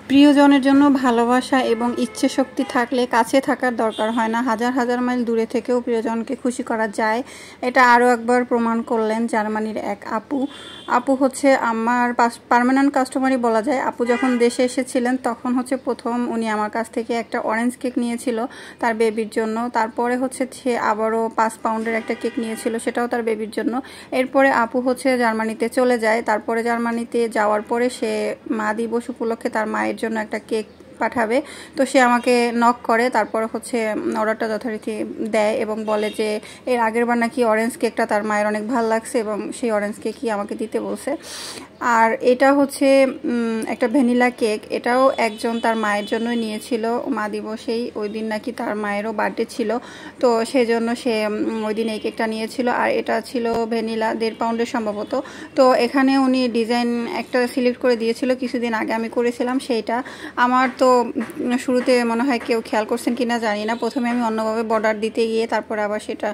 প্রিয়জনের জন্য ভালোবাসা এবং ইচ্ছে শক্তি থাকলে কাছে থাকার দরকার হয় না, হাজার হাজার মাইল দূরে থেকেও প্রিয়জনকে খুশি করা যায়। এটা আরও একবার প্রমাণ করলেন জার্মানির এক আপু। আপু হচ্ছে আমার পার্মানেন্ট কাস্টমারই বলা যায়। আপু যখন দেশে এসেছিলেন তখন হচ্ছে প্রথম উনি আমার কাছ থেকে একটা অরেঞ্জ কেক নিয়েছিল তার বেবির জন্য। তারপরে হচ্ছে সে আবারও 5 পাউন্ডের একটা কেক নিয়েছিল, সেটাও তার বেবির জন্য। এরপরে আপু হচ্ছে জার্মানিতে চলে যায়। তারপরে জার্মানিতে যাওয়ার পরে সে মা দিবস উপলক্ষে তার মায়ের জন্য একটা কেক পাঠাবে। তো সে আমাকে নক করে, তারপর হচ্ছে অর্ডারটা যথারীতি দেয় এবং বলে যে এর আগের বার নাকি অরেঞ্জ কেকটা তার মায়ের অনেক ভালো লাগছে এবং সেই অরেঞ্জ কেকই আমাকে দিতে বলছে। আর এটা হচ্ছে একটা ভ্যানিলা কেক, এটাও একজন তার মায়ের জন্যই নিয়েছিল মা দিবসেই। ওই দিন নাকি তার মায়েরও বার্থডে ছিল, তো সেই জন্য সে ওই দিন এই কেকটা নিয়েছিল। আর এটা ছিল ভ্যানিলা 1.5 পাউন্ডের সম্ভবত। তো এখানে উনি ডিজাইন একটা সিলেক্ট করে দিয়েছিল, কিছুদিন আগে আমি করেছিলাম সেইটা। আমার তো শুরুতে মনে হয় কেউ খেয়াল করছেন কিনা জানি না, প্রথমে আমি অন্যভাবে বর্ডার দিতে গিয়ে তারপরে আবার সেটা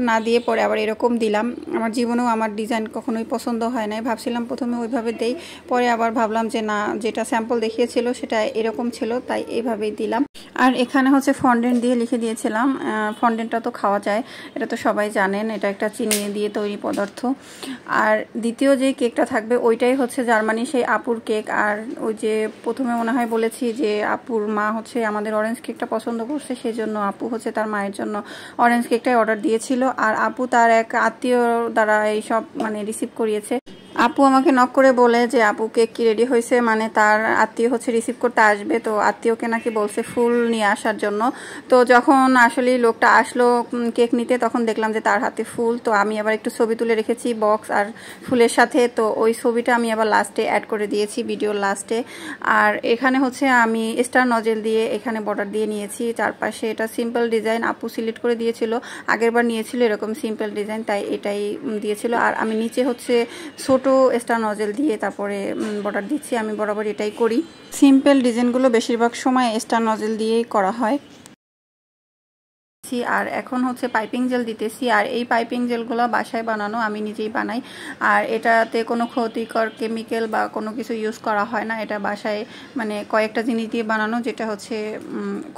না দিয়ে পরে আবার এরকম দিলাম। আমার জীবনেও আমার ডিজাইন কখনোই পছন্দ হয় নাই, ভাবছিলাম প্রথমে ওইভাবে দেই, পরে আবার ভাবলাম যে না, যেটা স্যাম্পল দেখিয়েছিল সেটা এরকম ছিল তাই এইভাবেই দিলাম। আর এখানে হচ্ছে ফন্ডেন্ট দিয়ে লিখে দিয়েছিলাম। ফন্ডেন্টটা তো খাওয়া যায়, এটা তো সবাই জানেন, এটা একটা চিনি দিয়ে তৈরি পদার্থ। আর দ্বিতীয় যে কেকটা থাকবে ওইটাই হচ্ছে জার্মানি সেই আপুর কেক। আর ওই যে প্রথমে মনে হয় বলেছি যে আপুর মা হচ্ছে আমাদের অরেঞ্জ কেকটা পছন্দ করছে, সেই জন্য আপু হচ্ছে তার মায়ের জন্য অরেঞ্জ কেকটাই অর্ডার দিয়েছিল। আর আপু তার এক আত্মীয় দ্বারা এইসব রিসিভ করিয়েছে। আপু আমাকে নক করে বলে যে আপু কেক কি রেডি হয়েছে, তার আত্মীয় হচ্ছে রিসিভ করতে আসবে, তো আত্মীয়কে নাকি বলছে ফুল নিয়ে আসার জন্য। তো যখন আসলে লোকটা আসলো কেক নিতে তখন দেখলাম যে তার হাতে ফুল। তো আমি আবার একটু ছবি তুলে রেখেছি বক্স আর ফুলের সাথে, তো ওই ছবিটা আমি আবার লাস্টে অ্যাড করে দিয়েছি ভিডিওর লাস্টে। আর এখানে হচ্ছে আমি স্টার নজেল দিয়ে এখানে বর্ডার দিয়ে নিয়েছি চারপাশে। এটা সিম্পল ডিজাইন আপু সিলেক্ট করে দিয়েছিল, আগেরবার নিয়েছিল এরকম সিম্পল ডিজাইন, তাই এটাই দিয়েছিল। আর আমি নিচে হচ্ছে ছোট স্টার নজেল দিয়ে তারপরে বর্ডার দিচ্ছি। আমি বরাবর এটাই করি, সিম্পল ডিজাইনগুলো বেশিরভাগ সময় স্টার নজেল দিয়েই করা হয়। আর এখন হচ্ছে পাইপিং জেল দিতেছি। আর এই পাইপিং জেলগুলো বাসায় বানানো, আমি নিজেই বানাই। আর এটাতে কোনো ক্ষতিকর কেমিক্যাল বা কোনো কিছু ইউজ করা হয় না, এটা বাসায় কয়েকটা জিনিস দিয়ে বানানো, যেটা হচ্ছে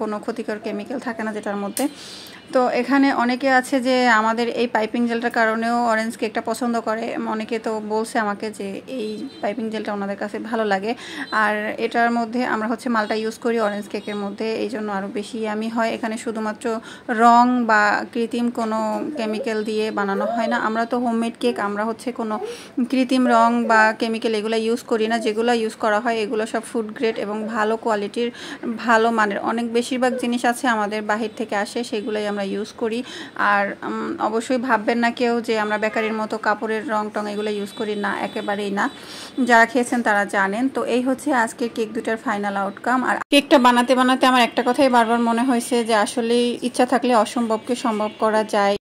কোনো ক্ষতিকর কেমিক্যাল থাকে না যেটার মধ্যে। তো এখানে অনেকে আছে যে আমাদের এই পাইপিং জেলটার কারণেও অরেঞ্জ কেকটা পছন্দ করে, অনেকে তো বলছে আমাকে যে এই পাইপিং জেলটা ওনাদের কাছে ভালো লাগে। আর এটার মধ্যে আমরা হচ্ছে মালটা ইউজ করি অরেঞ্জ কেকের মধ্যে, এই জন্য আরও বেশি ইয়ামি হয়। এখানে শুধুমাত্র রং বা কৃত্রিম কোনো কেমিক্যাল দিয়ে বানানো হয় না। আমরা তো হোমমেড কেক, আমরা হচ্ছে কোনো কৃত্রিম রং বা কেমিক্যাল এগুলো ইউজ করি না। যেগুলো ইউজ করা হয় এগুলো সব ফুড গ্রেড এবং ভালো কোয়ালিটির, ভালো মানের। অনেক বেশিরভাগ জিনিস আছে আমাদের বাহির থেকে আসে, সেগুলোই আমরা ইউজ করি। আর অবশ্যই ভাববেন না কেউ যে আমরা বেকারির মতো কাপড়ের রং টং এগুলো ইউজ করি না, একেবারেই না। যারা খেয়েছেন তারা জানেন। তো এই হচ্ছে আজকের কেক দুটার ফাইনাল আউটকাম। আর কেকটা বানাতে বানাতে আমার একটা কথাই বারবার মনে হয়েছে যে আসলে ইচ্ছা থাকলে অসম্ভবকে সম্ভব করা যায়।